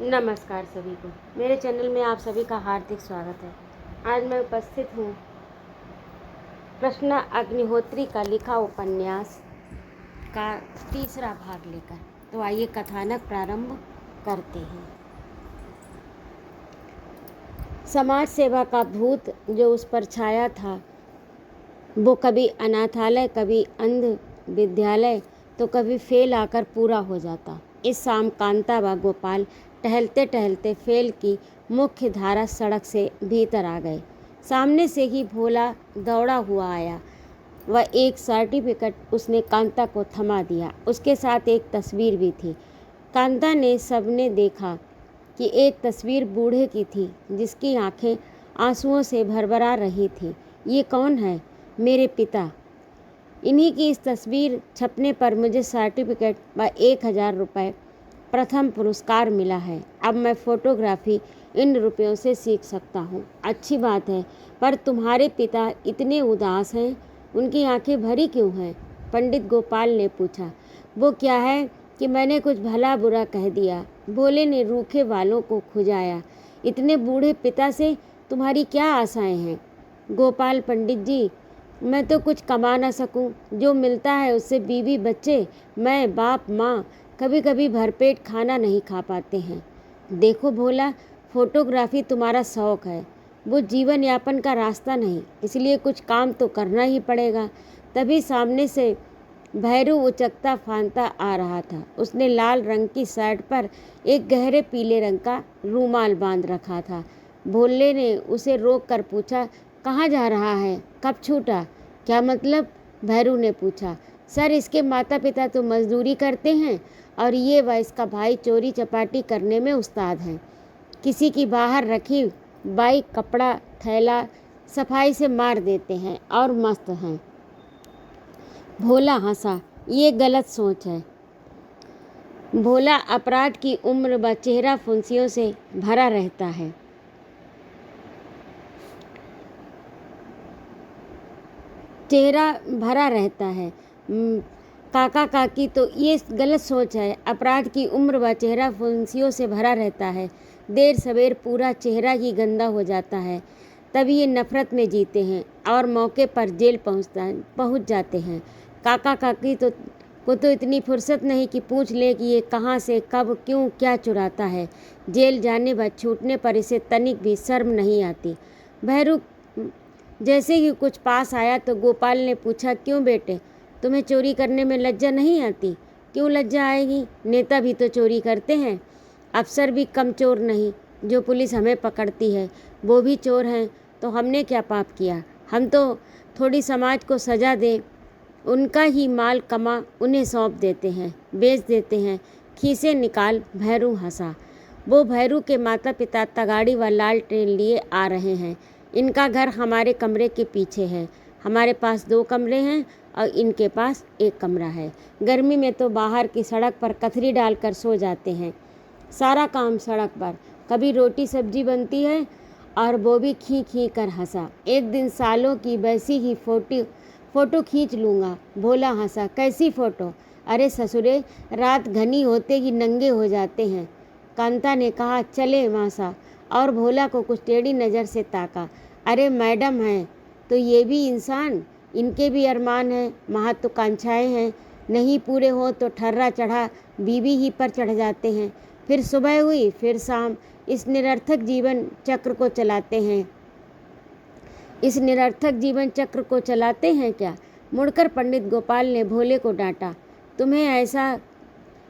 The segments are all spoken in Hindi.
नमस्कार सभी को। मेरे चैनल में आप सभी का हार्दिक स्वागत है। आज मैं उपस्थित हूँ कृष्णा अग्निहोत्री का लिखा उपन्यास का तीसरा भाग लेकर। तो आइए कथानक प्रारंभ करते हैं। समाज सेवा का भूत जो उस पर छाया था, वो कभी अनाथालय, कभी अंध विद्यालय, तो कभी फेल आकर पूरा हो जाता। इस शाम कांता व गोपाल टहलते टहलते फेल की मुख्य धारा सड़क से भीतर आ गए। सामने से ही भोला दौड़ा हुआ आया। वह एक सर्टिफिकेट उसने कांता को थमा दिया। उसके साथ एक तस्वीर भी थी। कांता ने सबने देखा कि एक तस्वीर बूढ़े की थी जिसकी आंखें आंसुओं से भरभरा रही थी। ये कौन है? मेरे पिता। इन्हीं की इस तस्वीर छपने पर मुझे सर्टिफिकेट व 1000 रुपये प्रथम पुरस्कार मिला है। अब मैं फोटोग्राफी इन रुपयों से सीख सकता हूँ। अच्छी बात है, पर तुम्हारे पिता इतने उदास हैं, उनकी आंखें भरी क्यों हैं? पंडित गोपाल ने पूछा। वो क्या है कि मैंने कुछ भला बुरा कह दिया। भोले ने रूखे बालों को खुजाया। इतने बूढ़े पिता से तुम्हारी क्या आशाएं हैं? गोपाल, पंडित जी, मैं तो कुछ कमा ना सकूं, जो मिलता है उससे बीवी बच्चे, मैं, बाप माँ कभी कभी भरपेट खाना नहीं खा पाते हैं। देखो भोला, फोटोग्राफी तुम्हारा शौक है, वो जीवन यापन का रास्ता नहीं, इसलिए कुछ काम तो करना ही पड़ेगा। तभी सामने से भैरू उचकता फांता आ रहा था। उसने लाल रंग की शर्ट पर एक गहरे पीले रंग का रूमाल बांध रखा था। भोले ने उसे रोक कर पूछा, कहाँ जा रहा है? कब छूटा? क्या मतलब? भैरू ने पूछा। सर, इसके माता पिता तो मजदूरी करते हैं और ये व इसका भाई चोरी चपाटी करने में उस्ताद हैं। किसी की बाहर रखी बाइक, कपड़ा, थैला सफाई से मार देते हैं और मस्त हैं। भोला हंसा। ये गलत सोच है। भोला, अपराध की उम्र व चेहरा फुंसियों से भरा रहता है। चेहरा भरा रहता है। काका काकी, तो ये गलत सोच है। अपराध की उम्र व चेहरा फुंसियों से भरा रहता है। देर सवेर पूरा चेहरा ही गंदा हो जाता है। तभी ये नफरत में जीते हैं और मौके पर जेल पहुंच जाते हैं। काका काकी को तो इतनी फुर्सत नहीं कि पूछ ले कि ये कहाँ से, कब, क्यों, क्या चुराता है। जेल जाने व छूटने पर इसे तनिक भी शर्म नहीं आती। भैरू जैसे ही कुछ पास आया तो गोपाल ने पूछा, क्यों बेटे, तुम्हें चोरी करने में लज्जा नहीं आती? क्यों लज्जा आएगी? नेता भी तो चोरी करते हैं। अफसर भी कम चोर नहीं। जो पुलिस हमें पकड़ती है वो भी चोर हैं। तो हमने क्या पाप किया? हम तो थोड़ी समाज को सजा दें, उनका ही माल कमा उन्हें सौंप देते हैं, बेच देते हैं। खीसे निकाल। भैरू हंसा। वो भैरू के माता पिता तगाड़ी व लाल ट्रेन लिए आ रहे हैं। इनका घर हमारे कमरे के पीछे है। हमारे पास 2 कमरे हैं और इनके पास 1 कमरा है। गर्मी में तो बाहर की सड़क पर कथरी डालकर सो जाते हैं। सारा काम सड़क पर। कभी रोटी सब्जी बनती है और वो भी खी खी कर हंसा। एक दिन सालों की वैसी ही फ़ोटो खींच लूँगा। भोला हंसा। कैसी फ़ोटो? अरे ससुरे, रात घनी होते ही नंगे हो जाते हैं। कांता ने कहा, चले मासा, और भोला को कुछ टेढ़ी नज़र से ताका। अरे मैडम हैं तो ये भी इंसान, इनके भी अरमान हैं, महत्वाकांक्षाएं हैं। नहीं पूरे हो तो ठर्रा चढ़ा बीवी ही पर चढ़ जाते हैं। फिर सुबह हुई, फिर शाम। इस निरर्थक जीवन चक्र को चलाते हैं क्या? मुड़कर पंडित गोपाल ने भोले को डांटा। तुम्हें ऐसा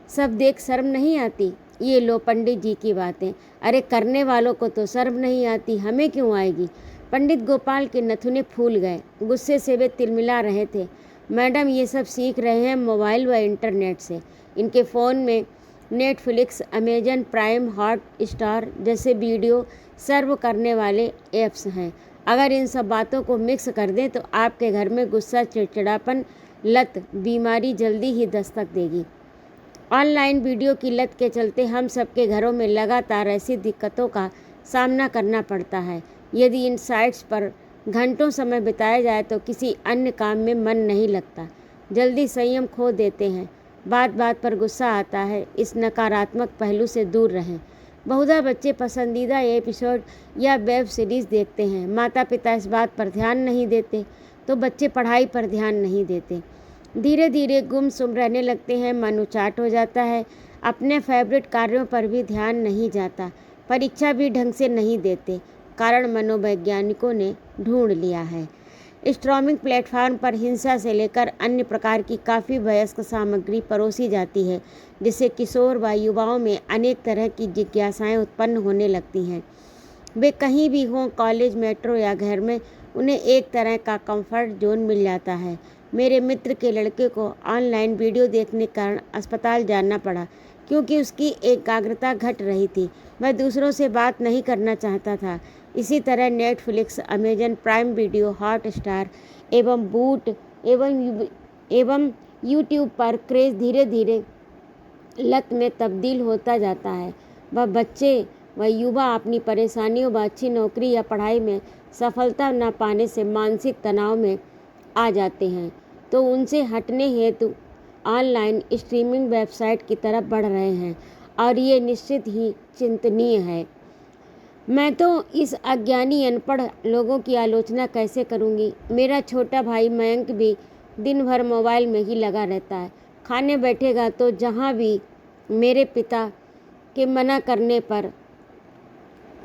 सब देख शर्म नहीं आती? ये लो पंडित जी की बातें। अरे करने वालों को तो शर्म नहीं आती, हमें क्यों आएगी? पंडित गोपाल के नथुने फूल गए। गुस्से से वे तिलमिला रहे थे। मैडम, ये सब सीख रहे हैं मोबाइल व इंटरनेट से। इनके फ़ोन में Netflix, Amazon prime, hot star जैसे वीडियो सर्व करने वाले ऐप्स हैं। अगर इन सब बातों को मिक्स कर दें तो आपके घर में गुस्सा, चिड़चिड़ापन, लत बीमारी जल्दी ही दस्तक देगी। ऑनलाइन वीडियो की लत के चलते हम सबके घरों में लगातार ऐसी दिक्कतों का सामना करना पड़ता है। यदि इन साइट्स पर घंटों समय बिताया जाए तो किसी अन्य काम में मन नहीं लगता। जल्दी संयम खो देते हैं। बात बात पर गुस्सा आता है। इस नकारात्मक पहलू से दूर रहें। बहुधा बच्चे पसंदीदा एपिसोड या वेब सीरीज़ देखते हैं। माता पिता इस बात पर ध्यान नहीं देते तो बच्चे पढ़ाई पर ध्यान नहीं देते। धीरे धीरे गुमसुम रहने लगते हैं, मन उचाट हो जाता है, अपने फेवरेट कार्यों पर भी ध्यान नहीं जाता, परीक्षा भी ढंग से नहीं देते। कारण मनोवैज्ञानिकों ने ढूंढ लिया है। स्ट्रीमिंग प्लेटफॉर्म पर हिंसा से लेकर अन्य प्रकार की काफ़ी वयस्क सामग्री परोसी जाती है, जिससे किशोर व युवाओं में अनेक तरह की जिज्ञासाएं उत्पन्न होने लगती हैं। वे कहीं भी हों, कॉलेज, मेट्रो या घर में, उन्हें एक तरह का कंफर्ट जोन मिल जाता है। मेरे मित्र के लड़के को ऑनलाइन वीडियो देखने के कारण अस्पताल जाना पड़ा, क्योंकि उसकी एकाग्रता घट रही थी। वह दूसरों से बात नहीं करना चाहता था। इसी तरह Netflix, Amazon prime video, Hotstar एवं बूट एवं यूट्यूब पर क्रेज़ धीरे धीरे लत में तब्दील होता जाता है। वह बच्चे व युवा अपनी परेशानियों व अच्छी नौकरी या पढ़ाई में सफलता न पाने से मानसिक तनाव में आ जाते हैं, तो उनसे हटने हेतु ऑनलाइन स्ट्रीमिंग वेबसाइट की तरफ बढ़ रहे हैं, और ये निश्चित ही चिंतनीय है। मैं तो इस अज्ञानी अनपढ़ लोगों की आलोचना कैसे करूंगी। मेरा छोटा भाई मयंक भी दिन भर मोबाइल में ही लगा रहता है। खाने बैठेगा तो जहाँ भी मेरे पिता के मना करने पर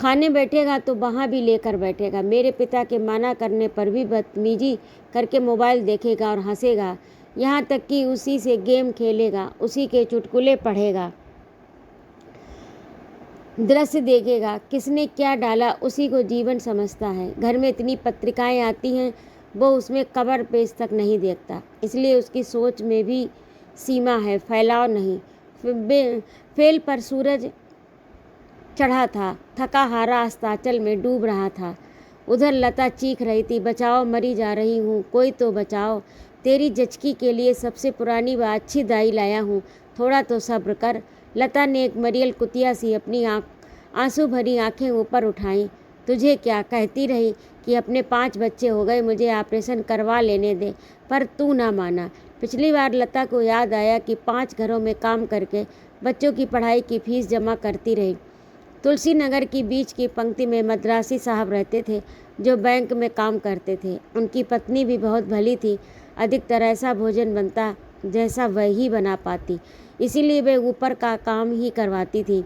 खाने बैठेगा तो वहाँ भी लेकर बैठेगा। मेरे पिता के मना करने पर भी बदतमीजी करके मोबाइल देखेगा और हंसेगा। यहाँ तक कि उसी से गेम खेलेगा, उसी के चुटकुले पढ़ेगा, दृश्य देखेगा, किसने क्या डाला उसी को जीवन समझता है। घर में इतनी पत्रिकाएं आती हैं, वो उसमें कवर पेज तक नहीं देखता। इसलिए उसकी सोच में भी सीमा है, फैलाव नहीं। फेल पर सूरज चढ़ा था, थका हारा अस्ताचल में डूब रहा था। उधर लता चीख रही थी, बचाओ, मरी जा रही हूँ, कोई तो बचाओ। तेरी जचकी के लिए सबसे पुरानी व अच्छी दाई लाया हूँ, थोड़ा तो सब्र कर। लता ने एक मरियल कुतिया सी अपनी आंसू भरी आंखें ऊपर उठाईं। तुझे क्या, कहती रही कि अपने 5 बच्चे हो गए, मुझे ऑपरेशन करवा लेने दे, पर तू ना माना। पिछली बार लता को याद आया कि 5 घरों में काम करके बच्चों की पढ़ाई की फीस जमा करती रही। तुलसी नगर की बीच की पंक्ति में मद्रासी साहब रहते थे, जो बैंक में काम करते थे। उनकी पत्नी भी बहुत भली थी, अधिकतर ऐसा भोजन बनता जैसा वही बना पाती, इसीलिए वे ऊपर का काम ही करवाती थी।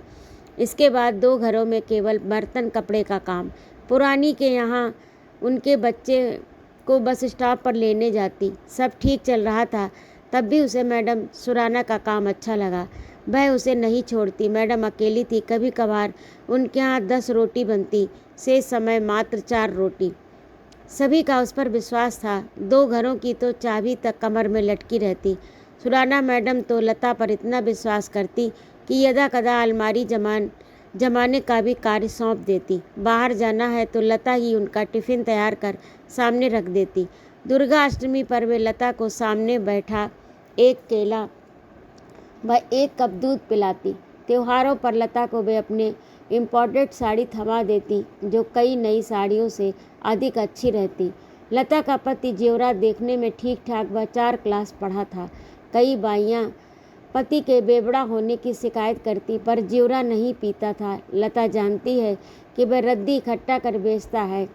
इसके बाद 2 घरों में केवल बर्तन कपड़े का काम। पुरानी के यहाँ उनके बच्चे को बस स्टॉप पर लेने जाती। सब ठीक चल रहा था, तब भी उसे मैडम सुराना का काम अच्छा लगा। वह उसे नहीं छोड़ती। मैडम अकेली थी, कभी कभार उनके यहाँ 10 रोटी बनती, शेष समय मात्र 4 रोटी। सभी का उस पर विश्वास था। 2 घरों की तो चाबी तक कमर में लटकी रहती। सुराना मैडम तो लता पर इतना विश्वास करती कि यदा कदा अलमारी जमाने का भी कार्य सौंप देती। बाहर जाना है तो लता ही उनका टिफ़िन तैयार कर सामने रख देती। दुर्गा अष्टमी पर वे लता को सामने बैठा एक केला व 1 कप दूध पिलाती। त्योहारों पर लता को वे अपने इम्पोर्टेड साड़ी थमा देती, जो कई नई साड़ियों से अधिक अच्छी रहती। लता का पति जेवरात देखने में ठीक ठाक व 4 क्लास पढ़ा था। कई बाइयाँ पति के बेवड़ा होने की शिकायत करती, पर जेवरा नहीं पीता था। लता जानती है कि वह रद्दी इकट्ठा कर बेचता है,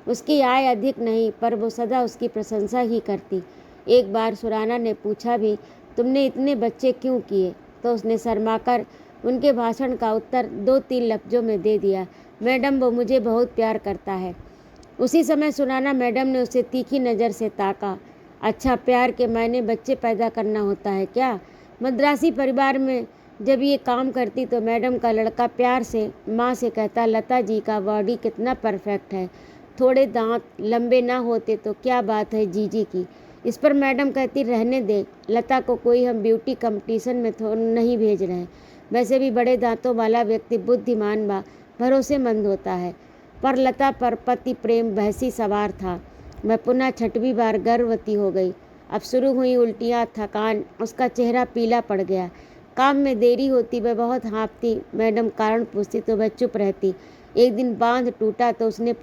उसकी आय अधिक नहीं, पर वो सदा उसकी प्रशंसा ही करती। एक बार सुराना ने पूछा भी, तुमने इतने बच्चे क्यों किए? तो उसने शर्माकर उनके भाषण का उत्तर 2-3 लफ्ज़ों में दे दिया, मैडम वो मुझे बहुत प्यार करता है। उसी समय सुराना मैडम ने उसे तीखी नज़र से ताका। अच्छा, प्यार के मायने बच्चे पैदा करना होता है क्या? मद्रासी परिवार में जब ये काम करती तो मैडम का लड़का प्यार से माँ से कहता, लता जी का बॉडी कितना परफेक्ट है, थोड़े दांत लंबे ना होते तो क्या बात है जीजी की। इस पर मैडम कहती, रहने दे, लता को कोई हम ब्यूटी कंपटीशन में तो नहीं भेज रहे हैं। वैसे भी बड़े दांतों वाला व्यक्ति बुद्धिमान व भरोसेमंद होता है। पर लता पर पति प्रेम बहसी सवार था। वह पुनः 6वीं बार गर्भवती हो गई। अब शुरू हुई उल्टियाँ, थकान, उसका चेहरा पीला पड़ गया। काम में देरी होती, वह बहुत हाँफती। मैडम कारण पूछती तो वह चुप रहती। एक दिन बांध टूटा तो उसने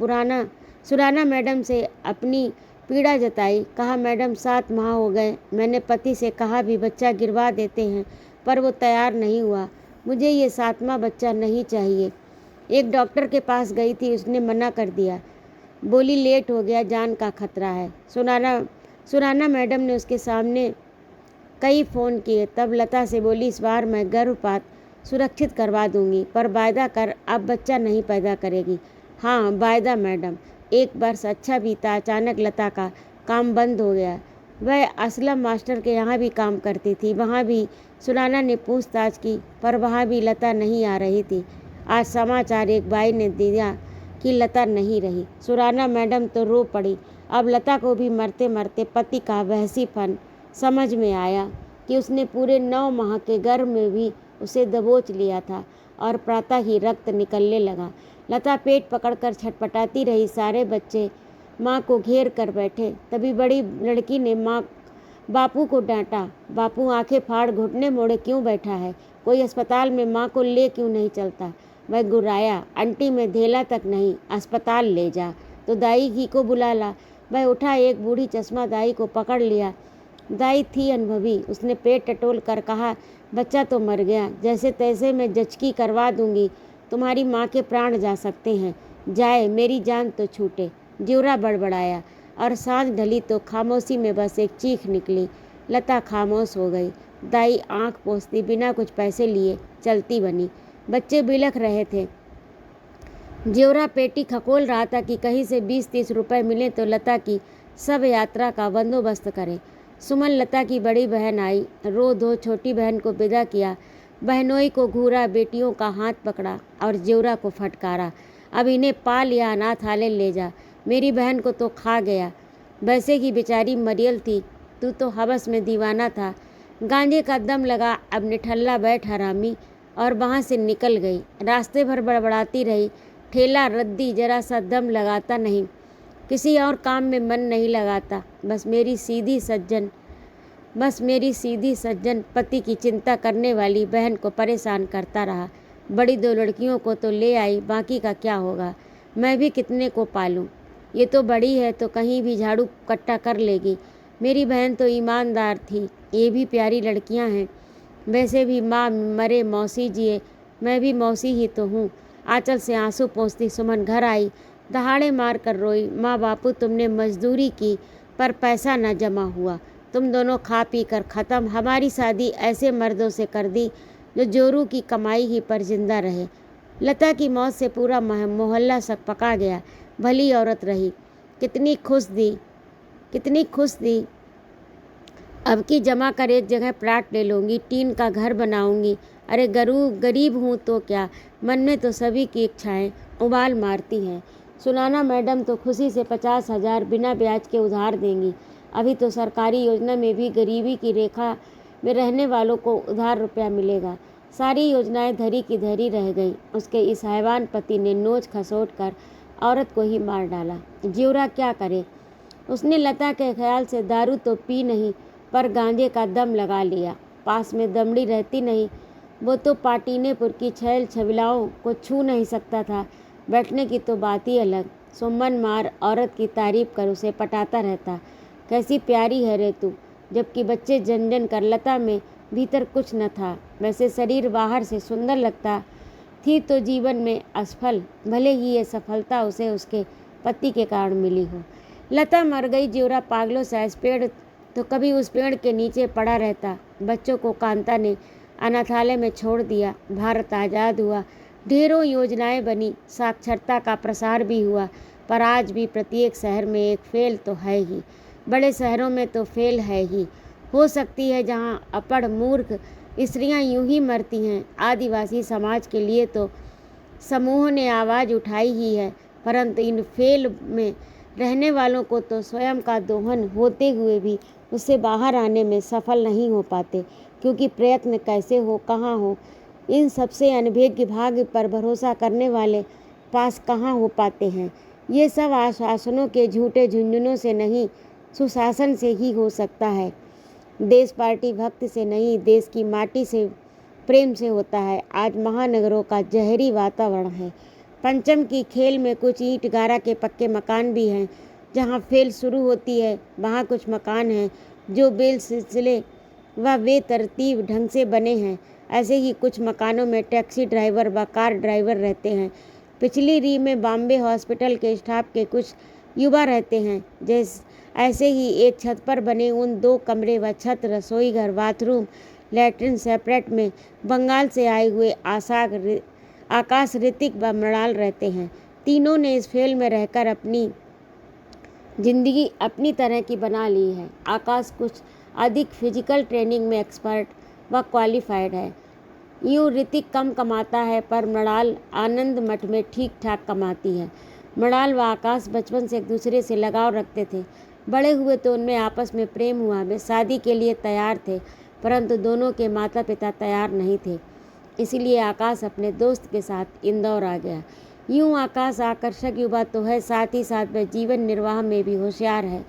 सुराना मैडम से अपनी पीड़ा जताई। कहा, मैडम 7 माह हो गए, मैंने पति से कहा भी बच्चा गिरवा देते हैं, पर वो तैयार नहीं हुआ। मुझे ये 7वां बच्चा नहीं चाहिए। एक डॉक्टर के पास गई थी, उसने मना कर दिया। बोली लेट हो गया, जान का खतरा है। सुराना मैडम ने उसके सामने कई फ़ोन किए, तब लता से बोली इस बार मैं गर्भपात सुरक्षित करवा दूंगी, पर वायदा कर अब बच्चा नहीं पैदा करेगी। हाँ वायदा मैडम। एक वर्ष अच्छा बीता, अचानक लता का काम बंद हो गया। वह असलम मास्टर के यहाँ भी काम करती थी। वहाँ भी सुराना ने पूछताछ की, पर वहाँ भी लता नहीं आ रही थी। आज समाचार एक भाई ने दिया कि लता नहीं रही। सुराना मैडम तो रो पड़ी। अब लता को भी मरते मरते पति का वहसीपन समझ में आया कि उसने पूरे 9 माह के गर्भ में भी उसे दबोच लिया था और प्रातः ही रक्त निकलने लगा। लता पेट पकड़कर छटपटाती रही। सारे बच्चे माँ को घेर कर बैठे। तभी बड़ी लड़की ने बापू को डांटा। बापू आंखें फाड़ घुटने मोड़े क्यों बैठा है? कोई अस्पताल में माँ को ले क्यों नहीं चलता? वह गुर्राया, आंटी में धेला तक नहीं, अस्पताल ले जा तो दाई ही को बुला ला। वह उठा, एक बूढ़ी चश्मा दाई को पकड़ लिया। दाई थी अनुभवी। उसने पेट टटोल कर कहा, बच्चा तो मर गया, जैसे तैसे मैं जचकी करवा दूंगी, तुम्हारी माँ के प्राण जा सकते हैं, जाए मेरी जान तो छूटे। ज्योरा बड़बड़ाया और सांझ ढली तो खामोशी में बस एक चीख निकली। लता खामोश हो गई। दाई आंख पोंछती बिना कुछ पैसे लिए चलती बनी। बच्चे बिलख रहे थे। ज्योरा पेटी खकोल रहा था कि कहीं से 20-30 रुपए मिले तो लता की सब यात्रा का बंदोबस्त करे। सुमन लता की बड़ी बहन आई। रो धो छोटी बहन को विदा किया। बहनोई को घूरा, बेटियों का हाथ पकड़ा और ज्योरा को फटकारा, अब इन्हें पाल या अनाथालय ले जा, मेरी बहन को तो खा गया। वैसे की बेचारी मरियल थी, तू तो हवस में दीवाना था। गांजे का दम लगा, अब निठल्ला बैठ हरामी, और वहाँ से निकल गई। रास्ते भर बड़बड़ाती रही, ठेला रद्दी जरा सा दम लगाता नहीं, किसी और काम में मन नहीं लगाता, बस मेरी सीधी सज्जन पति की चिंता करने वाली बहन को परेशान करता रहा। बड़ी 2 लड़कियों को तो ले आई, बाकी का क्या होगा? मैं भी कितने को पालूं? ये तो बड़ी है तो कहीं भी झाड़ू कट्टा कर लेगी। मेरी बहन तो ईमानदार थी। ये भी प्यारी लड़कियां हैं। वैसे भी माँ मरे मौसी जिए, मैं भी मौसी ही तो हूँ। आंचल से आंसू पोंछती सुमन घर आई, दहाड़े मार कर रोई, माँ बापू तुमने मजदूरी की पर पैसा न जमा हुआ, तुम दोनों खा पी कर ख़त्म। हमारी शादी ऐसे मर्दों से कर दी जो जोरू की कमाई ही पर जिंदा रहे। लता की मौत से पूरा मोहल्ला सक पका गया। भली औरत रही, कितनी खुश दी। अब की जमा कर एक जगह प्लाट ले लूँगी, टीन का घर बनाऊँगी। अरे गरीब हूँ तो क्या, मन में तो सभी की इच्छाएं उबाल मारती हैं। सुनाना मैडम तो खुशी से 50,000 बिना ब्याज के उधार देंगी। अभी तो सरकारी योजना में भी गरीबी की रेखा में रहने वालों को उधार रुपया मिलेगा। सारी योजनाएं धरी की धरी रह गई। उसके इस हैवान पति ने नोच खसोट कर औरत को ही मार डाला। ज्योरा क्या करे? उसने लता के ख्याल से दारू तो पी नहीं, पर गांजे का दम लगा लिया। पास में दमड़ी रहती नहीं, वो तो पाटीनेपुर की छैल छबिलाओं को छू नहीं सकता था, बैठने की तो बात ही अलग। सुमन मार औरत की तारीफ कर उसे पटाता रहता, कैसी प्यारी है रे तू, जबकि बच्चे जनजन कर। लता में भीतर कुछ न था। वैसे शरीर बाहर से सुंदर लगता थी तो जीवन में असफल, भले ही ये सफलता उसे उसके पति के कारण मिली हो। लता मर गई। ज्योरा पागलों सा इस पेड़ तो कभी उस पेड़ के नीचे पड़ा रहता। बच्चों को कांता ने अनाथालय में छोड़ दिया। भारत आज़ाद हुआ, ढेरों योजनाएं बनी, साक्षरता का प्रसार भी हुआ, पर आज भी प्रत्येक शहर में एक फेल तो है ही। बड़े शहरों में तो फेल है ही। हो सकती है जहां अपढ़ मूर्ख स्त्रियां यूं ही मरती हैं। आदिवासी समाज के लिए तो समूह ने आवाज़ उठाई ही है, परंतु इन फेल में रहने वालों को तो स्वयं का दोहन होते हुए भी उससे बाहर आने में सफल नहीं हो पाते, क्योंकि प्रयत्न कैसे हो, कहाँ हो, इन सबसे अनभिज्ञ भाग्य पर भरोसा करने वाले पास कहाँ हो पाते हैं। ये सब आश्वासनों के झूठे झुंझुनों से नहीं, सुशासन से ही हो सकता है। देश पार्टी भक्त से नहीं, देश की माटी से प्रेम से होता है। आज महानगरों का जहरी वातावरण है। पंचम की खेल में कुछ ईंट गारा के पक्के मकान भी हैं। जहाँ फेल शुरू होती है वहाँ कुछ मकान हैं जो बेल सिलसिले व वे तरतीब ढंग से बने हैं। ऐसे ही कुछ मकानों में टैक्सी ड्राइवर व कार ड्राइवर रहते हैं। पिछली री में बॉम्बे हॉस्पिटल के स्टाफ के कुछ युवा रहते हैं। ऐसे ही एक छत पर बने उन 2 कमरे व छत, रसोई घर, बाथरूम, लैट्रिन सेपरेट में बंगाल से आए हुए आकाश, ऋतिक व मृणाल रहते हैं। तीनों ने इस फेल में रहकर अपनी जिंदगी अपनी तरह की बना ली है। आकाश कुछ अधिक फिजिकल ट्रेनिंग में एक्सपर्ट व क्वालिफाइड है। यूँ ऋतिक कम कमाता है, पर मृणाल आनंद मठ में ठीक ठाक कमाती है। मृणाल व आकाश बचपन से एक दूसरे से लगाव रखते थे। बड़े हुए तो उनमें आपस में प्रेम हुआ। वे शादी के लिए तैयार थे, परंतु दोनों के माता पिता तैयार नहीं थे। इसीलिए आकाश अपने दोस्त के साथ इंदौर आ गया। यूँ आकाश आकर्षक युवा तो है, साथ ही साथ वह जीवन निर्वाह में भी होशियार है।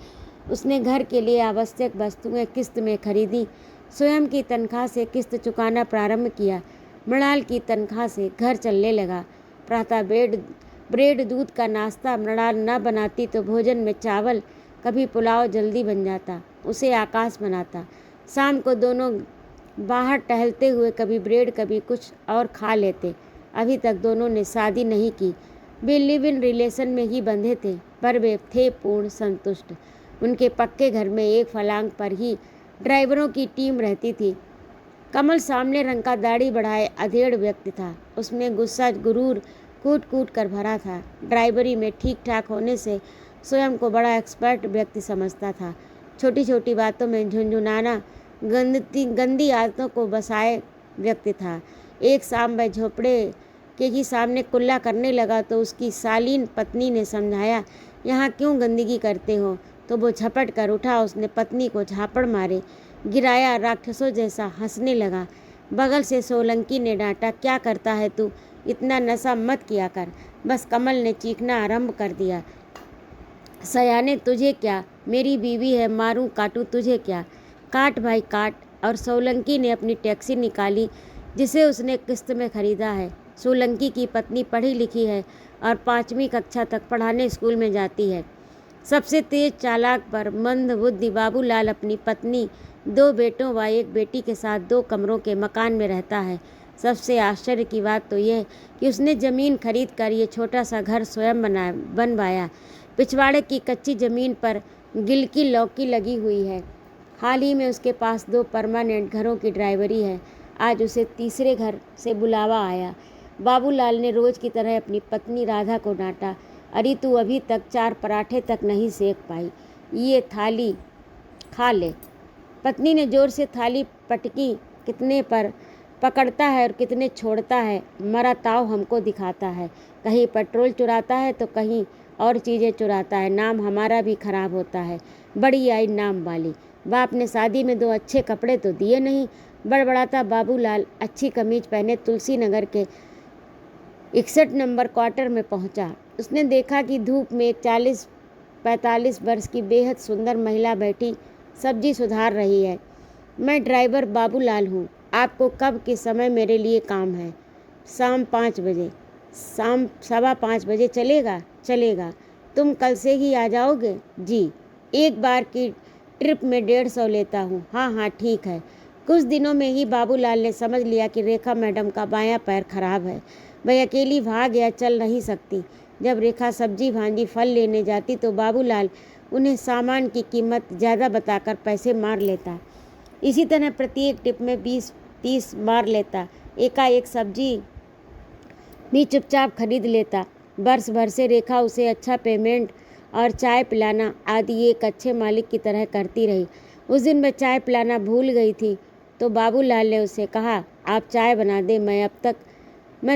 उसने घर के लिए आवश्यक वस्तुएं किस्त में खरीदी, स्वयं की तनख्वाह से किस्त चुकाना प्रारंभ किया। मृणाल की तनख्वाह से घर चलने लगा। प्रातः ब्रेड दूध का नाश्ता मृणाल न बनाती तो भोजन में चावल, कभी पुलाव जल्दी बन जाता, उसे आकाश बनाता। शाम को दोनों बाहर टहलते हुए कभी ब्रेड कभी कुछ और खा लेते। अभी तक दोनों ने शादी नहीं की। वे लिव इन रिलेशन में ही बंधे थे, पर वे थे पूर्ण संतुष्ट। उनके पक्के घर में एक फलांग पर ही ड्राइवरों की टीम रहती थी। कमल सामने रंग का दाढ़ी बढ़ाए अधेड़ व्यक्ति था। उसमें गुस्सा गुरूर कूट कूट कर भरा था। ड्राइवरी में ठीक ठाक होने से स्वयं को बड़ा एक्सपर्ट व्यक्ति समझता था। छोटी छोटी बातों में झुंझुनाना, गंदी आदतों को बसाए व्यक्ति था। एक शाम वह झोपड़े के ही सामने कुल्ला करने लगा तो उसकी शालीन पत्नी ने समझाया, यहाँ क्यों गंदगी करते हो? तो वो झपट कर उठा। उसने पत्नी को झापड़ मारे गिराया, राक्षसों जैसा हंसने लगा। बगल से सोलंकी ने डांटा, क्या करता है तू? इतना नशा मत किया कर। बस कमल ने चीखना आरंभ कर दिया, सयाने तुझे क्या, मेरी बीवी है, मारूं काटूं तुझे क्या? काट भाई काट। और सोलंकी ने अपनी टैक्सी निकाली जिसे उसने किस्त में खरीदा है। सोलंकी की पत्नी पढ़ी लिखी है और 5वीं कक्षा तक पढ़ाने स्कूल में जाती है। सबसे तेज चालाक पर मंद बुद्धि बाबूलाल अपनी पत्नी, 2 बेटों व 1 बेटी के साथ 2 कमरों के मकान में रहता है। सबसे आश्चर्य की बात तो यह कि उसने ज़मीन खरीद कर ये छोटा सा घर स्वयं बनवाया। पिछवाड़े की कच्ची ज़मीन पर गिलकी लौकी लगी हुई है। हाल ही में उसके पास 2 परमानेंट घरों की ड्राइवरी है। आज उसे तीसरे घर से बुलावा आया। बाबूलाल ने रोज की तरह अपनी पत्नी राधा को डांटा, अरे तू अभी तक 4 पराठे तक नहीं सेक पाई, ये थाली खा ले। पत्नी ने जोर से थाली पटकी। कितने पर पकड़ता है और कितने छोड़ता है, मरा ताव हमको दिखाता है। कहीं पेट्रोल चुराता है तो कहीं और चीज़ें चुराता है। नाम हमारा भी खराब होता है। बड़ी आई नाम वाली। बाप ने शादी में 2 अच्छे कपड़े तो दिए नहीं, बड़बड़ाता बाबूलाल अच्छी कमीज पहने तुलसी नगर के 61 नंबर क्वार्टर में पहुंचा। उसने देखा कि धूप में एक 40-45 वर्ष की बेहद सुंदर महिला बैठी सब्जी सुधार रही है। मैं ड्राइवर बाबूलाल हूँ, आपको कब के समय मेरे लिए काम है? शाम 5 बजे। शाम 5:15 बजे चलेगा? चलेगा। तुम कल से ही आ जाओगे? जी। एक बार की ट्रिप में 150 लेता हूँ। हाँ हाँ ठीक है। कुछ दिनों में ही बाबूलाल ने समझ लिया कि रेखा मैडम का बायां पैर खराब है। वह अकेली भाग या चल नहीं सकती। जब रेखा सब्जी भांजी फल लेने जाती तो बाबूलाल उन्हें सामान की कीमत ज़्यादा बताकर पैसे मार लेता। इसी तरह प्रत्येक टिप में 20-30 मार लेता। एकाएक सब्जी भी चुपचाप खरीद लेता। वर्ष भर से रेखा उसे अच्छा पेमेंट और चाय पिलाना आदि एक अच्छे मालिक की तरह करती रही। उस दिन वह चाय पिलाना भूल गई थी तो बाबूलाल ने उसे कहा, आप चाय बना दे, मैं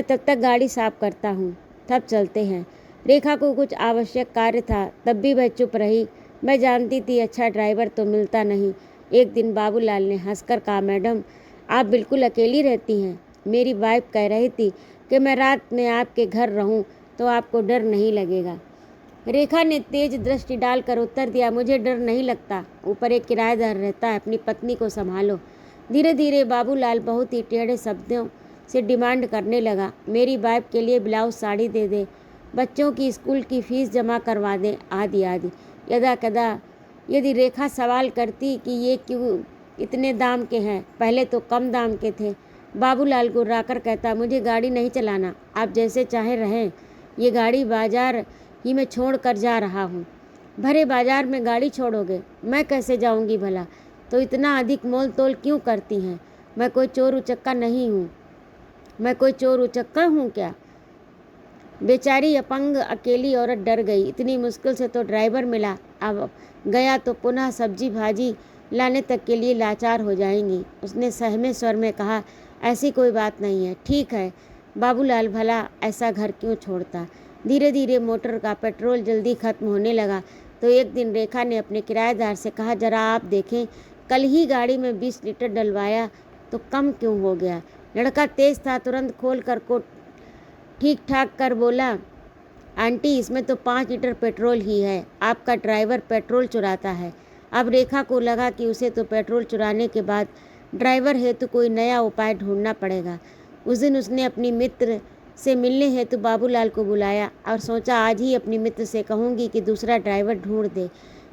तब तक गाड़ी साफ करता हूँ, तब चलते हैं। रेखा को कुछ आवश्यक कार्य था, तब भी वह चुप रही। मैं जानती थी अच्छा ड्राइवर तो मिलता नहीं। एक दिन बाबूलाल ने हंसकर कहा, मैडम आप बिल्कुल अकेली रहती हैं। मेरी वाइफ कह रही थी कि मैं रात में आपके घर रहूं तो आपको डर नहीं लगेगा। रेखा ने तेज दृष्टि डालकर उत्तर दिया, मुझे डर नहीं लगता, ऊपर एक किराएदार रहता है, अपनी पत्नी को संभालो। धीरे धीरे बाबूलाल बहुत ही टेढ़े शब्दों से डिमांड करने लगा, मेरी वाइफ के लिए ब्लाउज साड़ी दे दे, बच्चों की स्कूल की फीस जमा करवा दे, आदि आदि। यदा कदा यदि रेखा सवाल करती कि ये क्यों इतने दाम के हैं, पहले तो कम दाम के थे, बाबूलाल गुर्राकर कहता, मुझे गाड़ी नहीं चलाना, आप जैसे चाहे रहें, ये गाड़ी बाजार ही में छोड़ कर जा रहा हूँ। भरे बाजार में गाड़ी छोड़ोगे? मैं कैसे जाऊँगी भला? तो इतना अधिक मोल तोल क्यों करती हैं? मैं कोई चोर उचक्का नहीं हूँ। मैं कोई चोर उचक्का हूँ क्या? बेचारी अपंग अकेली औरत डर गई। इतनी मुश्किल से तो ड्राइवर मिला, अब गया तो पुनः सब्जी भाजी लाने तक के लिए लाचार हो जाएंगी। उसने सहमे स्वर में कहा, ऐसी कोई बात नहीं है, ठीक है। बाबूलाल भला ऐसा घर क्यों छोड़ता। धीरे धीरे मोटर का पेट्रोल जल्दी खत्म होने लगा तो एक दिन रेखा ने अपने किराएदार से कहा, जरा आप देखें, कल ही गाड़ी में 20 लीटर डलवाया तो कम क्यों हो गया। लड़का तेज था, तुरंत खोल कर को ठीक ठाक कर बोला, आंटी इसमें तो 5 लीटर पेट्रोल ही है, आपका ड्राइवर पेट्रोल चुराता है। अब रेखा को लगा कि उसे तो पेट्रोल चुराने के बाद ड्राइवर हेतु कोई नया उपाय ढूंढना पड़ेगा। उस दिन उसने अपनी मित्र से मिलने हेतु बाबूलाल को बुलाया और सोचा आज ही अपनी मित्र से कहूँगी कि दूसरा ड्राइवर ढूंढ दे।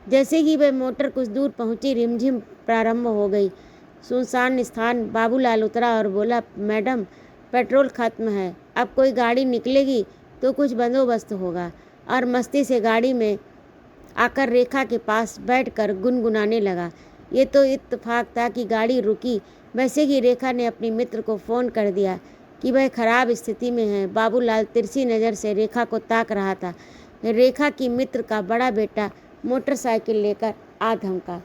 जैसे ही वह मोटर कुछ दूर पहुँची, रिमझिम प्रारंभ हो गई। सुनसान स्थान। बाबूलाल उतरा और बोला, मैडम पेट्रोल खत्म है, अब कोई गाड़ी निकलेगी तो कुछ बंदोबस्त होगा। और मस्ती से गाड़ी में आकर रेखा के पास बैठकर गुनगुनाने लगा। ये तो इत्तेफाक था कि गाड़ी रुकी। वैसे ही रेखा ने अपनी मित्र को फ़ोन कर दिया कि वह खराब स्थिति में है। बाबूलाल तिरछी नज़र से रेखा को ताक रहा था। रेखा की मित्र का बड़ा बेटा मोटरसाइकिल लेकर आ धमका।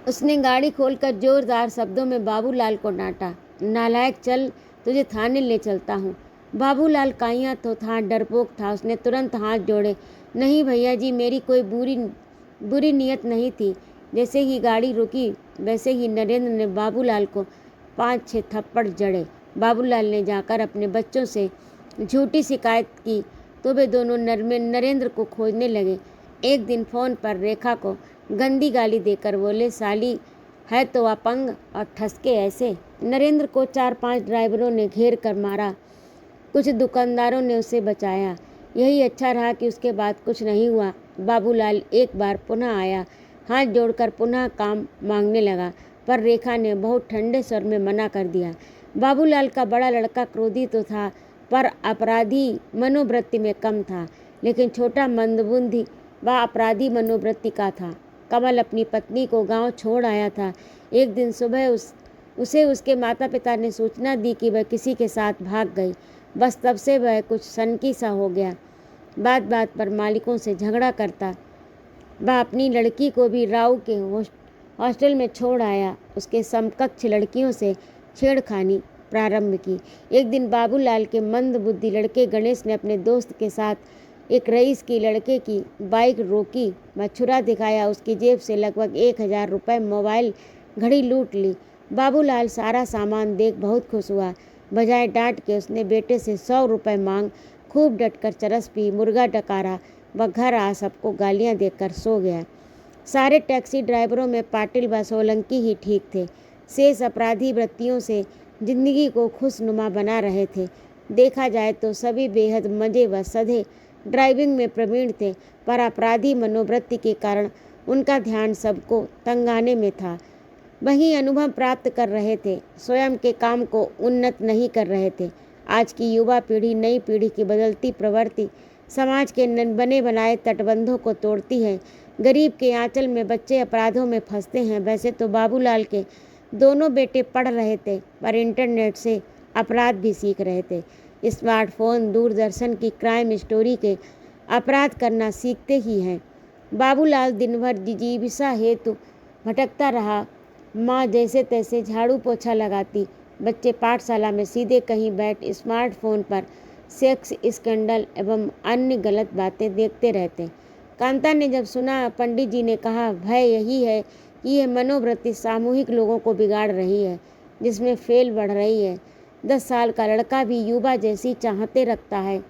उसने गाड़ी खोलकर जोरदार शब्दों में बाबूलाल को डांटा, नालायक, चल तुझे थाने ले चलता हूँ। बाबूलाल काइयाँ तो था, डरपोक था। उसने तुरंत हाथ जोड़े, नहीं भैया जी, मेरी कोई बुरी नीयत नहीं थी। जैसे ही गाड़ी रुकी वैसे ही नरेंद्र ने बाबूलाल को 5-6 थप्पड़ जड़े। बाबूलाल ने जाकर अपने बच्चों से झूठी शिकायत की तो वे दोनों नरेंद्र को खोजने लगे। एक दिन फ़ोन पर रेखा को गंदी गाली देकर बोले, साली है तो अपंग और ठसके ऐसे। नरेंद्र को 4-5 ड्राइवरों ने घेर कर मारा, कुछ दुकानदारों ने उसे बचाया। यही अच्छा रहा कि उसके बाद कुछ नहीं हुआ। बाबूलाल एक बार पुनः आया, हाथ जोड़कर पुनः काम मांगने लगा, पर रेखा ने बहुत ठंडे स्वर में मना कर दिया। बाबूलाल का बड़ा लड़का क्रोधी तो था, पर अपराधी मनोवृत्ति में कम था, लेकिन छोटा मंदबुद्धि व अपराधी मनोवृत्ति का था। कमल अपनी पत्नी को गांव छोड़ आया था। एक दिन सुबह उसे उसके माता पिता ने सूचना दी कि वह किसी के साथ भाग गई। बस तब से वह कुछ सनकी सा हो गया। बात बात पर मालिकों से झगड़ा करता। वह अपनी लड़की को भी राव के हॉस्टल में छोड़ आया। उसके समकक्ष लड़कियों से छेड़खानी प्रारंभ की। एक दिन बाबूलाल के मंद बुद्धि लड़के गणेश ने अपने दोस्त के साथ एक रईस की लड़के की बाइक रोकी व छुरा दिखाया। उसकी जेब से लगभग 1000 रुपये, मोबाइल, घड़ी लूट ली। बाबूलाल सारा सामान देख बहुत खुश हुआ। बजाय डांट के उसने बेटे से 100 रुपये मांग खूब डटकर चरस पी, मुर्गा डकारा व घर आ सबको गालियां देकर सो गया। सारे टैक्सी ड्राइवरों में पाटिल व सोलंकी ही ठीक थे। शेष अपराधी वृत्तियों से जिंदगी को खुशनुमा बना रहे थे। देखा जाए तो सभी बेहद मज़े व सधे ड्राइविंग में प्रवीण थे, पर अपराधी मनोवृत्ति के कारण उनका ध्यान सबको तंगाने में था। वही अनुभव प्राप्त कर रहे थे, स्वयं के काम को उन्नत नहीं कर रहे थे। आज की युवा पीढ़ी नई पीढ़ी की बदलती प्रवृत्ति समाज के बने बनाए तटबंधों को तोड़ती है। गरीब के आंचल में बच्चे अपराधों में फंसते हैं। वैसे तो बाबूलाल के दोनों बेटे पढ़ रहे थे, पर इंटरनेट से अपराध भी सीख रहे थे। स्मार्टफोन, दूरदर्शन की क्राइम स्टोरी के अपराध करना सीखते ही हैं। बाबूलाल दिन भर जिजीविषा हेतु भटकता रहा। माँ जैसे तैसे झाड़ू पोछा लगाती। बच्चे पाठशाला में सीधे कहीं बैठ स्मार्टफोन पर सेक्स स्कैंडल एवं अन्य गलत बातें देखते रहते। कांता ने जब सुना, पंडित जी ने कहा, भय यही है कि यह मनोवृत्ति सामूहिक लोगों को बिगाड़ रही है, जिसमें फेल बढ़ रही है। 10 साल का लड़का भी युवा जैसी चाहते रखता है।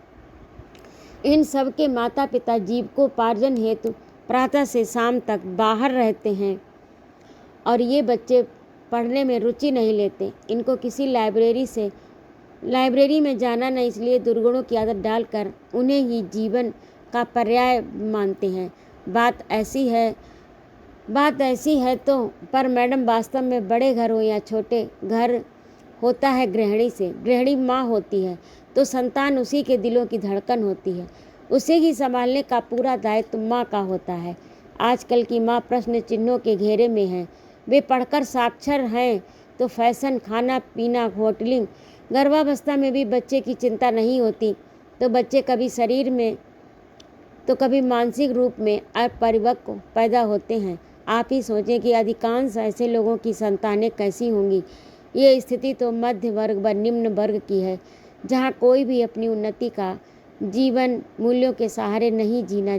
इन सब के माता पिता जीविकोपार्जन हेतु प्रातः से शाम तक बाहर रहते हैं और ये बच्चे पढ़ने में रुचि नहीं लेते। इनको किसी लाइब्रेरी में जाना नहीं, इसलिए दुर्गुणों की आदत डालकर उन्हें ही जीवन का पर्याय मानते हैं। बात ऐसी है तो, पर मैडम वास्तव में बड़े घर हो या छोटे घर होता है गृहिणी से, गृहिणी माँ होती है तो संतान उसी के दिलों की धड़कन होती है। उसे ही संभालने का पूरा दायित्व माँ का होता है। आजकल की माँ प्रश्न चिन्हों के घेरे में है। वे पढ़कर साक्षर हैं तो फैशन, खाना पीना, होटलिंग, गर्भावस्था में भी बच्चे की चिंता नहीं होती तो बच्चे कभी शरीर में तो कभी मानसिक रूप में अपरिपक्व पैदा होते हैं। आप ही सोचें कि अधिकांश ऐसे लोगों की संतानें कैसी होंगी। ये स्थिति तो मध्य वर्ग व निम्न वर्ग की है, जहाँ कोई भी अपनी उन्नति का जीवन मूल्यों के सहारे नहीं जीना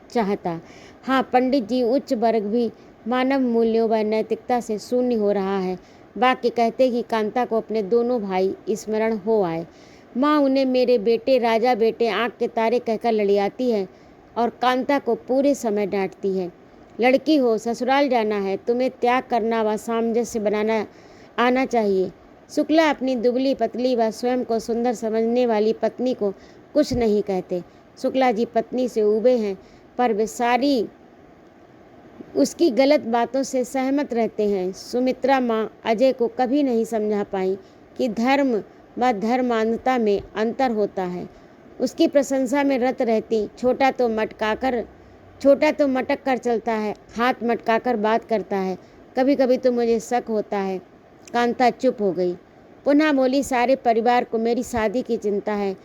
चाहता। हाँ, पंडित जी, उच्च वर्ग भी मानव मूल्यों व नैतिकता से शून्य हो रहा है। वाक्य कहते ही कांता को अपने दोनों भाई स्मरण हो आए। माँ उन्हें मेरे बेटे, राजा बेटे, आँख के तारे कहकर लड़ियाती है और कांता को पूरे समय डांटती है। लड़की हो, ससुराल जाना है, तुम्हें त्याग करना व सामंजस्य बनाना आना चाहिए। शुक्ला अपनी दुबली पतली व स्वयं को सुंदर समझने वाली पत्नी को कुछ नहीं कहते। शुक्ला जी पत्नी से उबे हैं, पर वे सारी उसकी गलत बातों से सहमत रहते हैं। सुमित्रा माँ अजय को कभी नहीं समझा पाई कि धर्म व धर्मांधता में अंतर होता है। उसकी प्रशंसा में रत रहती। छोटा तो मटक कर चलता है, हाथ मटकाकर बात करता है। कभी कभी तो मुझे शक होता है। कांता चुप हो गई। पुनः बोली, सारे परिवार को मेरी शादी की चिंता है।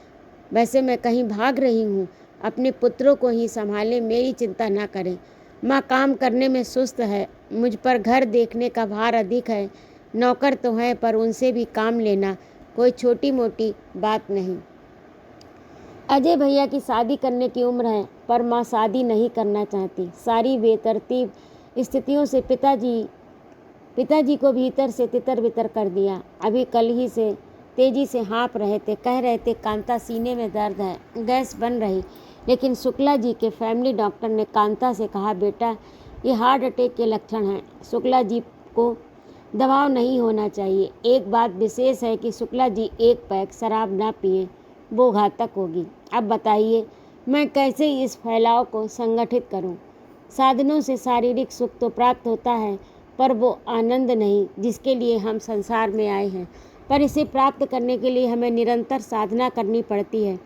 वैसे मैं कहीं भाग रही हूँ। अपने पुत्रों को ही संभालें, मेरी चिंता ना करें। माँ काम करने में सुस्त है, मुझ पर घर देखने का भार अधिक है। नौकर तो हैं, पर उनसे भी काम लेना कोई छोटी मोटी बात नहीं। अजय भैया की शादी करने की उम्र है, पर माँ शादी नहीं करना चाहती। सारी बेतरतीब स्थितियों से पिताजी को भीतर से तितर बितर कर दिया। अभी कल ही से तेजी से हाँफ रहे थे, कह रहे थे, कांता सीने में दर्द है, गैस बन रही। लेकिन शुक्ला जी के फैमिली डॉक्टर ने कांता से कहा, बेटा ये हार्ट अटैक के लक्षण हैं, शुक्ला जी को दबाव नहीं होना चाहिए। एक बात विशेष है कि शुक्ला जी एक पैक शराब ना पिए, वो घातक होगी। अब बताइए मैं कैसे इस फैलाव को संगठित करूं? साधनों से शारीरिक सुख तो प्राप्त होता है, पर वो आनंद नहीं जिसके लिए हम संसार में आए हैं। पर इसे प्राप्त करने के लिए हमें निरंतर साधना करनी पड़ती है।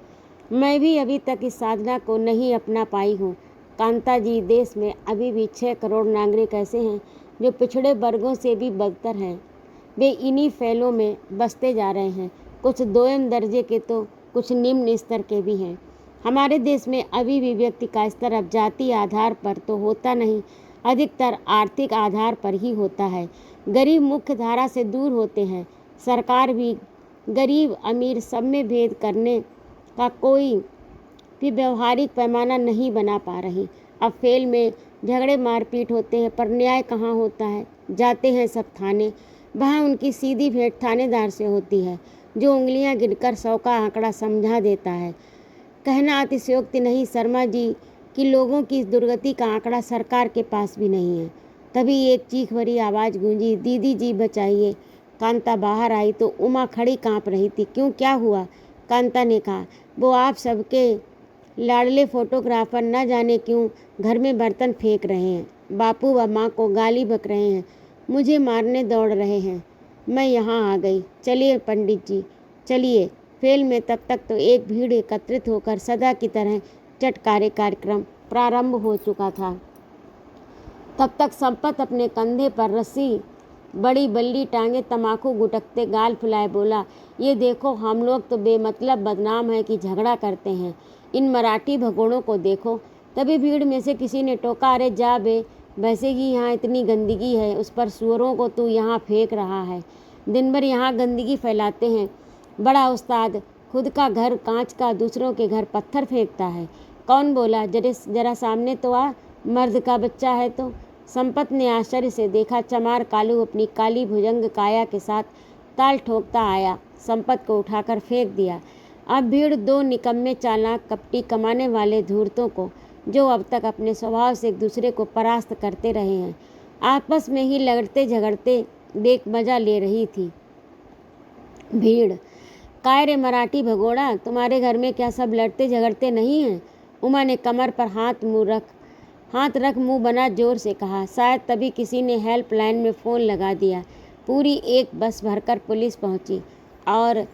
मैं भी अभी तक इस साधना को नहीं अपना पाई हूँ। कांता जी, देश में अभी भी 6 करोड़ नागरिक ऐसे हैं जो पिछड़े वर्गों से भी बदतर हैं। वे इन्हीं फैलों में बसते जा रहे हैं। कुछ दोयम दर्जे के तो कुछ निम्न स्तर के भी हैं। हमारे देश में अभी भी व्यक्ति का स्तर अब जाति आधार पर तो होता नहीं, अधिकतर आर्थिक आधार पर ही होता है। गरीब मुख्य धारा से दूर होते हैं। सरकार भी गरीब अमीर सब में भेद करने का कोई भी व्यवहारिक पैमाना नहीं बना पा रही। अब फेल में झगड़े मारपीट होते हैं, पर न्याय कहाँ होता है? जाते हैं सब थाने, वहाँ उनकी सीधी भेंट थानेदार से होती है, जो उंगलियां गिनकर 100 का आंकड़ा समझा देता है। कहना अतिशयोक्ति नहीं शर्मा जी कि लोगों की इस दुर्गति का आंकड़ा सरकार के पास भी नहीं है। तभी एक चीख भरी आवाज़ गूंजी, दीदी जी बचाइए। कांता बाहर आई तो उमा खड़ी कांप रही थी। क्यों, क्या हुआ? कांता ने कहा, वो आप सबके लाडले फोटोग्राफर न जाने क्यों घर में बर्तन फेंक रहे हैं, बापू व माँ को गाली बक रहे हैं, मुझे मारने दौड़ रहे हैं। मैं यहाँ आ गई। चलिए पंडित जी, चलिए। फेल में तब तक तो एक भीड़ एकत्रित होकर सदा की तरह चटकारे कार्यक्रम प्रारंभ हो चुका था। तब तक संपत अपने कंधे पर रस्सी बड़ी बल्ली टांगे तमाकू गुटकते गाल फुलाए बोला, ये देखो हम लोग तो बेमतलब बदनाम है कि झगड़ा करते हैं। इन मराठी भगोड़ों को देखो। तभी भीड़ में से किसी ने टोका, अरे जा बे, वैसे ही यहाँ इतनी गंदगी है, उस पर सुअरों को तू यहाँ फेंक रहा है। दिन भर यहाँ गंदगी फैलाते हैं। बड़ा उस्ताद, खुद का घर कांच का, दूसरों के घर पत्थर फेंकता है। कौन बोला? जरा सामने तो आ, मर्द का बच्चा है तो। संपत ने आश्चर्य से देखा। चमार कालू अपनी काली भुजंग काया के साथ ताल ठोकता आया, संपत को उठाकर फेंक दिया। अब भीड़ 2 निकम्मे चालाक कपटी कमाने वाले धूर्तों को, जो अब तक अपने स्वभाव से एक दूसरे को परास्त करते रहे हैं, आपस में ही लड़ते झगड़ते देख मजा ले रही थी। भीड़, काय रे मराठी भगोड़ा, तुम्हारे घर में क्या सब लड़ते झगड़ते नहीं हैं? उमा ने कमर पर हाथ रख मुंह बना जोर से कहा। शायद तभी किसी ने हेल्पलाइन में फ़ोन लगा दिया। पूरी एक बस भरकर पुलिस पहुंची और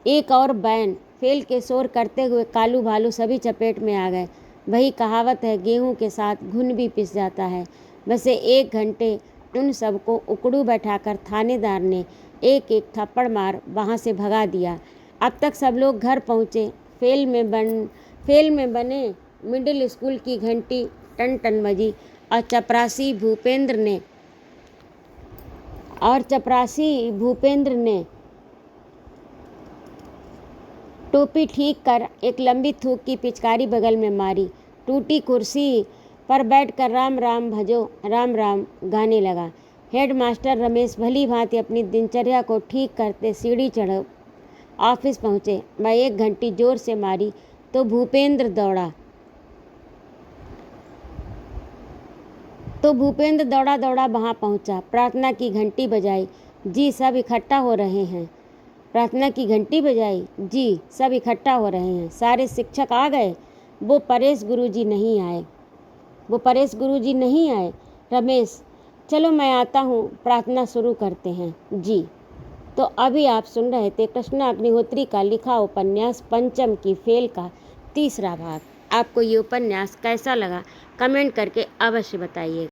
एक और बैन फेल के शोर करते हुए कालू भालू सभी चपेट में आ गए। वही कहावत है, गेहूं के साथ घुन भी पिस जाता है। वैसे 1 घंटे उन सबको उकड़ू बैठाकर थानेदार ने एक एक थप्पड़ मार वहाँ से भगा दिया। अब तक सब लोग घर पहुँचे। फेल में बने मिडिल स्कूल की घंटी टन टन बजी और चपरासी भूपेंद्र ने टोपी ठीक कर एक लंबी थूक की पिचकारी बगल में मारी। टूटी कुर्सी पर बैठकर राम राम भजो राम राम गाने लगा। हेडमास्टर रमेश भली भांति अपनी दिनचर्या को ठीक करते सीढ़ी चढ़ ऑफिस पहुँचे। वह 1 घंटी जोर से मारी तो भूपेंद्र दौड़ा वहाँ पहुँचा। प्रार्थना की घंटी बजाई। जी सब इकट्ठा हो रहे हैं। प्रार्थना की घंटी बजाई। जी सब इकट्ठा हो रहे हैं। सारे शिक्षक आ गए। वो परेश गुरुजी नहीं आए। रमेश, चलो मैं आता हूँ, प्रार्थना शुरू करते हैं। जी। तो अभी आप सुन रहे थे कृष्णा अग्निहोत्री का लिखा उपन्यास पंचम की फेल का 3रा भाग। आपको ये उपन्यास कैसा लगा कमेंट करके अवश्य बताइए।